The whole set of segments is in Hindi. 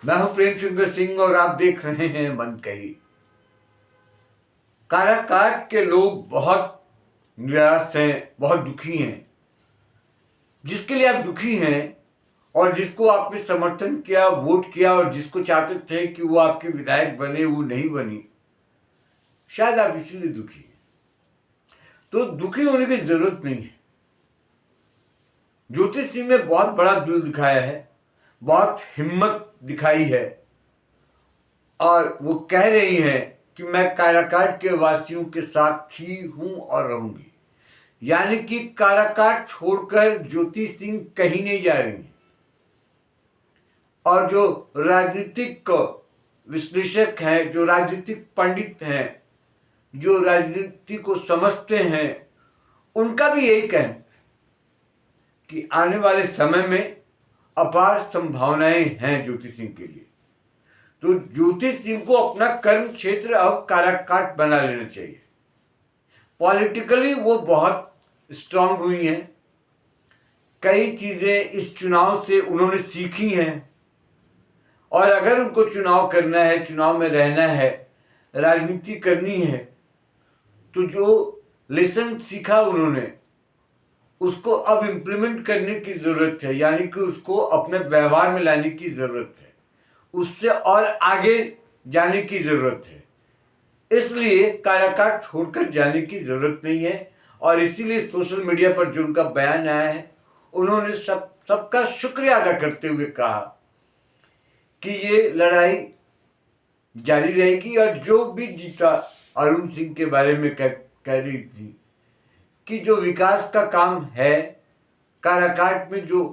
मैं हूं प्रेम शंकर सिंह और आप देख रहे हैं मन कही। काराकाट के लोग बहुत निराश हैं, बहुत दुखी हैं। जिसके लिए आप दुखी हैं और जिसको आपने समर्थन किया, वोट किया और जिसको चाहते थे कि वो आपके विधायक बने, वो नहीं बनी, शायद आप इसीलिए दुखी हैं। तो दुखी होने की जरूरत नहीं है। ज्योति सिंह ने बहुत बड़ा दिल दिखाया है, बहुत हिम्मत दिखाई है और वो कह रही हैं कि मैं काराकाट के वासियों के साथ थी, हूं और रहूंगी। यानी कि काराकाट छोड़कर ज्योति सिंह कहीं नहीं जा रही। और जो राजनीतिक विश्लेषक हैं, जो राजनीतिक पंडित हैं, जो राजनीति को समझते हैं, उनका भी यही कहना कि आने वाले समय में अपार संभावनाएं हैं ज्योति सिंह के लिए। तो ज्योति सिंह को अपना कर्म क्षेत्र अब काराकाट बना लेना चाहिए। पॉलिटिकली वो बहुत स्ट्रांग हुई हैं। कई चीजें इस चुनाव से उन्होंने सीखी हैं और अगर उनको चुनाव करना है, चुनाव में रहना है, राजनीति करनी है, तो जो लेसन सीखा उन्होंने उसको अब इम्प्लीमेंट करने की जरूरत है। यानी कि उसको अपने व्यवहार में लाने की जरूरत है, उससे और आगे जाने की जरूरत है। इसलिए काराकाट छोड़कर जाने की जरूरत नहीं है। और इसीलिए सोशल मीडिया पर जो उनका बयान आया है, उन्होंने सबका शुक्रिया अदा करते हुए कहा कि ये लड़ाई जारी रहेगी। और जो भी जीता, अरुण सिंह के बारे में कह रही थी कि जो विकास का काम है, काराकाट में जो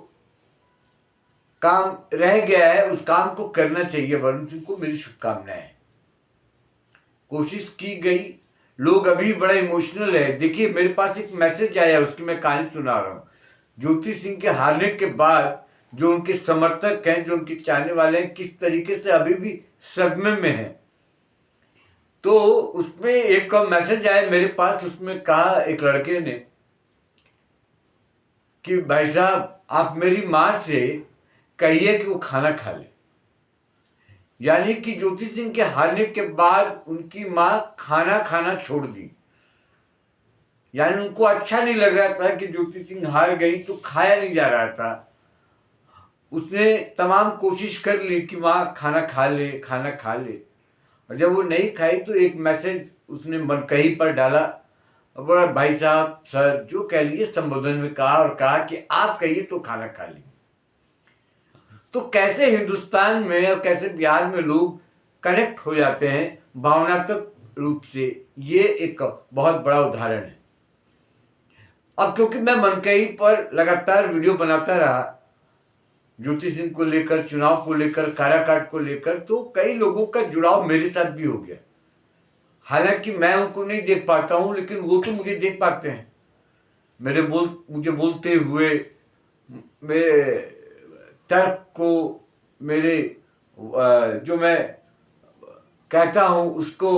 काम रह गया है, उस काम को करना चाहिए। अरुण सिंह को मेरी शुभकामनाएं। कोशिश की गई। लोग अभी बड़ा इमोशनल है। देखिए, मेरे पास एक मैसेज आया, उसकी मैं कहानी सुना रहा हूँ। ज्योति सिंह के हारने के बाद जो उनके समर्थक हैं, जो उनके चाहने वाले हैं, किस तरीके से अभी भी सदमे में हैं। तो उसमें एक मैसेज आया मेरे पास। उसमें कहा एक लड़के ने कि भाई साहब, आप मेरी माँ से कहिए कि वो खाना खा ले। यानी कि ज्योति सिंह के हारने के बाद उनकी माँ खाना खाना छोड़ दी। यानी उनको अच्छा नहीं लग रहा था कि ज्योति सिंह हार गई, तो खाया नहीं जा रहा था। उसने तमाम कोशिश कर ली कि माँ खाना खा ले, खाना खा ले। और जब वो नहीं खाई तो एक मैसेज उसने मनकही पर डाला। और बोला, भाई साहब, सर, जो कह लीजिए, संबोधन में कहा और कहा कि आप कहिए तो खाना खा ली। तो कैसे हिंदुस्तान में और कैसे बिहार में लोग कनेक्ट हो जाते हैं भावनात्मक रूप से, ये एक बहुत बड़ा उदाहरण है। अब क्योंकि मैं मनकही पर लगातार वीडियो बनाता रहा, ज्योति सिंह को लेकर, चुनाव को लेकर, काराकाट को लेकर, तो कई लोगों का जुड़ाव मेरे साथ भी हो गया। हालांकि मैं उनको नहीं देख पाता हूं, लेकिन वो तो मुझे देख पाते हैं। मुझे बोलते हुए, मेरे तर्क को, मेरे जो मैं कहता हूं उसको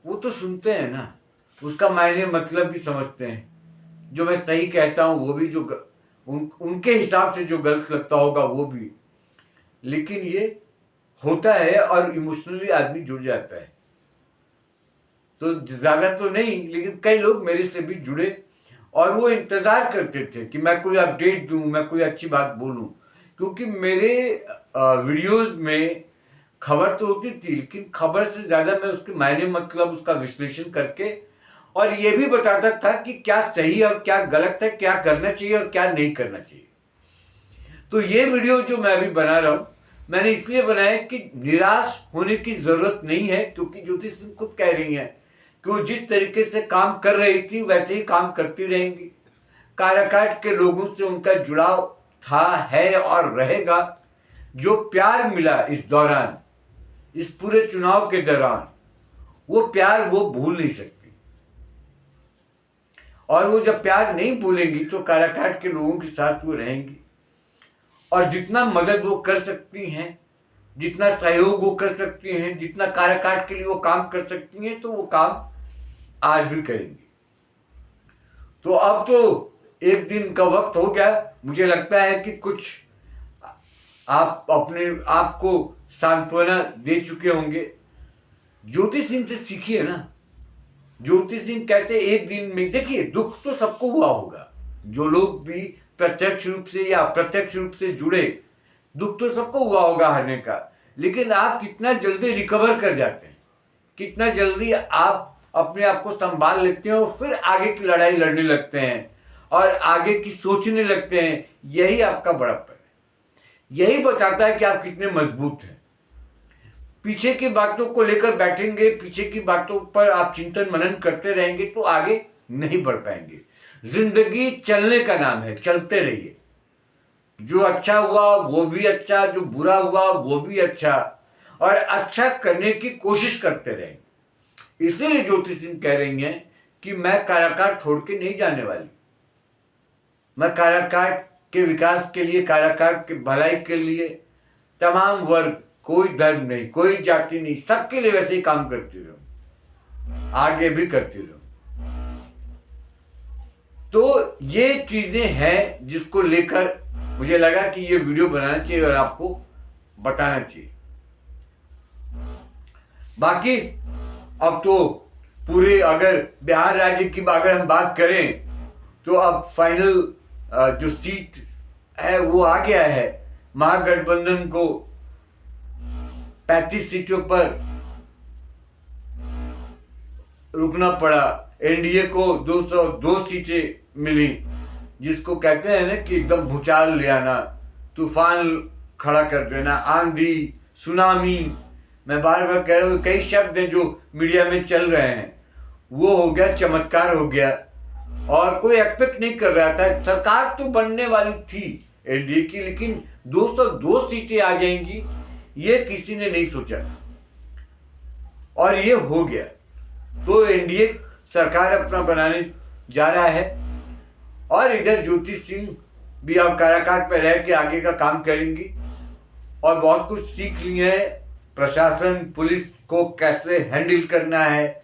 वो तो सुनते हैं ना, उसका मायने मतलब भी समझते हैं। जो मैं सही कहता हूं वो भी, जो उनके हिसाब से जो गलत लगता होगा वो भी। लेकिन ये होता है और इमोशनली आदमी जुड़ जाता है। तो ज्यादा तो नहीं, लेकिन कई लोग मेरे से भी जुड़े और वो इंतजार करते थे कि मैं कोई अपडेट दूं, मैं कोई अच्छी बात बोलूं। क्योंकि मेरे वीडियोस में खबर तो होती थी, लेकिन खबर से ज्यादा मैं उसके मायने मतलब उसका विश्लेषण करके और ये भी बताता था कि क्या सही और क्या गलत है, क्या करना चाहिए और क्या नहीं करना चाहिए। तो ये वीडियो जो मैं अभी बना रहा हूं, मैंने इसलिए बनाया कि निराश होने की जरूरत नहीं है। क्योंकि ज्योति सिंह खुद कह रही हैं कि वो जिस तरीके से काम कर रही थी वैसे ही काम करती रहेंगी। काराकाट के लोगों से उनका जुड़ाव था, है और रहेगा। जो प्यार मिला इस दौरान, इस पूरे चुनाव के दौरान, वो प्यार वो भूल नहीं सकती। और वो जब प्यार नहीं भूलेंगी तो काराकाट के लोगों के साथ वो रहेंगी। और जितना मदद वो कर सकती हैं, जितना सहयोग वो कर सकती हैं, जितना काराकाट के लिए वो काम कर सकती हैं, तो वो काम आज भी करेंगी। तो अब तो एक दिन का वक्त हो गया। मुझे लगता है कि कुछ आप अपने आप को सांत्वना दे चुके होंगे। ज्योति सिंह से सीखिए ना। ज्योति सिंह कैसे एक दिन में, देखिए दुख तो सबको हुआ होगा, जो लोग भी प्रत्यक्ष रूप से या अप्रत्यक्ष रूप से जुड़े, दुख तो सबको हुआ होगा हारने का, लेकिन आप कितना जल्दी रिकवर कर जाते हैं, कितना जल्दी आप अपने आप को संभाल लेते हैं और फिर आगे की लड़ाई लड़ने लगते हैं और आगे की सोचने लगते हैं। यही आपका बड़प्पन है, यही बताता है कि आप कितने मजबूत हैं। पीछे की बातों को लेकर बैठेंगे, पीछे की बातों पर आप चिंतन मनन करते रहेंगे तो आगे नहीं बढ़ पाएंगे। जिंदगी चलने का नाम है, चलते रहिए। जो अच्छा हुआ वो भी अच्छा, जो बुरा हुआ वो भी अच्छा, और अच्छा करने की कोशिश करते रहेंगे। इसीलिए ज्योति सिंह कह रही हैं कि मैं काराकाट छोड़ के नहीं जाने वाली। मैं काराकाट के विकास के लिए, काराकाट के भलाई के लिए तमाम वर्ग, कोई धर्म नहीं, कोई जाति नहीं, सबके लिए वैसे ही काम करती रहूं, आगे भी करती रहूं। तो ये चीजें हैं जिसको लेकर मुझे लगा कि ये वीडियो बनाना चाहिए और आपको बताना चाहिए। बाकी अब तो पूरे, अगर बिहार राज्य की अगर हम बात करें तो अब फाइनल जो सीट है वो आ गया है। महागठबंधन को 35 सीटों पर रुकना पड़ा, एनडीए को 202 सीटें मिली, जिसको कहते हैं ना कि एकदम भूचाल ले आना, तूफान खड़ा कर देना, आंधी, सुनामी। मैं बार बार कह रहा हूँ, कई शब्द हैं जो मीडिया में चल रहे हैं, वो हो गया, चमत्कार हो गया और कोई एक्सपेक्ट नहीं कर रहा था। सरकार तो बनने वाली थी एनडीए की, लेकिन 202 सीटें आ जाएंगी ये किसी ने नहीं सोचा और ये हो गया। तो एनडीए सरकार अपना बनाने जा रहा है और इधर ज्योति सिंह भी अब काराकाट पर रह के आगे का काम करेंगी और बहुत कुछ सीख लिए है। प्रशासन, पुलिस को कैसे हैंडल करना है,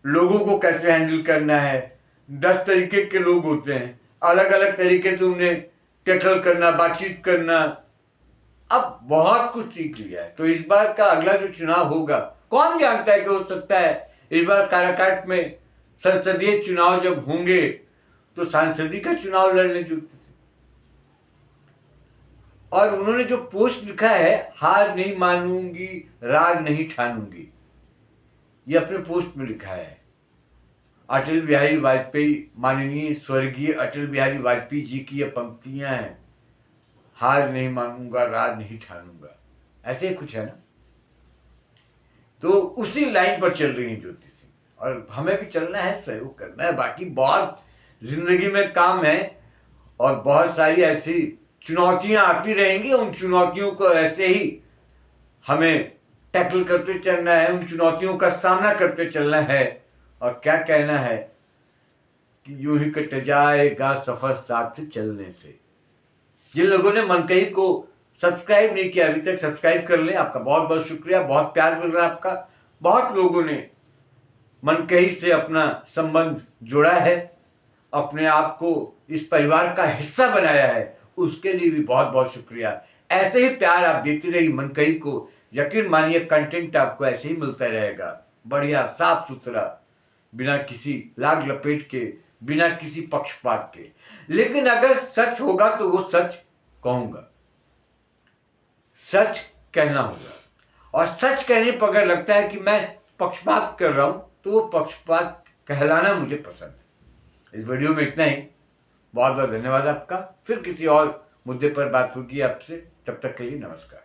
लोगों को कैसे हैंडल करना है। 10 तरीके के लोग होते हैं, अलग अलग तरीके से उन्हें टैकल करना, बातचीत करना, अब बहुत कुछ सीख लिया है। तो इस बार का अगला जो चुनाव होगा, कौन जानता है कि हो सकता है इस बार काराकाट में संसदीय चुनाव जब होंगे तो सांसदी का चुनाव लड़ने जुटते थे। और उन्होंने जो पोस्ट लिखा है, हार नहीं मानूंगी, रार नहीं ठानूंगी, ये अपने पोस्ट में लिखा है। अटल बिहारी वाजपेयी, माननीय स्वर्गीय अटल बिहारी वाजपेयी जी की ये पंक्तियां हैं, हार नहीं मानूंगा, रार नहीं ठानूंगा, ऐसे ही कुछ है ना। तो उसी लाइन पर चल रही है ज्योति सिंह और हमें भी चलना है, सहयोग करना है। बाकी बहुत जिंदगी में काम है और बहुत सारी ऐसी चुनौतियां आती रहेंगी, उन चुनौतियों को ऐसे ही हमें टैकल करते चलना है, उन चुनौतियों का सामना करते चलना है। और क्या कहना है कि यूं ही कट जाएगा सफर साथ चलने से। जिन लोगों ने मनकही को सब्सक्राइब नहीं किया अभी तक, सब्सक्राइब कर लें। आपका बहुत बहुत शुक्रिया, बहुत प्यार मिल रहा है आपका। बहुत लोगों ने मनकही से अपना संबंध जोड़ा है, अपने आप को इस परिवार का हिस्सा बनाया है, उसके लिए भी बहुत बहुत शुक्रिया। ऐसे ही प्यार आप देते रहिए मनकही को, यकीन मानिए कंटेंट आपको ऐसे ही मिलता रहेगा, बढ़िया, साफ सुथरा, बिना किसी लाग लपेट के, बिना किसी पक्षपात के। लेकिन अगर सच होगा तो वो सच कहूंगा, सच कहना होगा। और सच कहने पर अगर लगता है कि मैं पक्षपात कर रहा हूं तो वो पक्षपात कहलाना मुझे पसंद है। इस वीडियो में इतना ही। बहुत बहुत धन्यवाद आपका। फिर किसी और मुद्दे पर बात होगी आपसे, तब तक के लिए नमस्कार।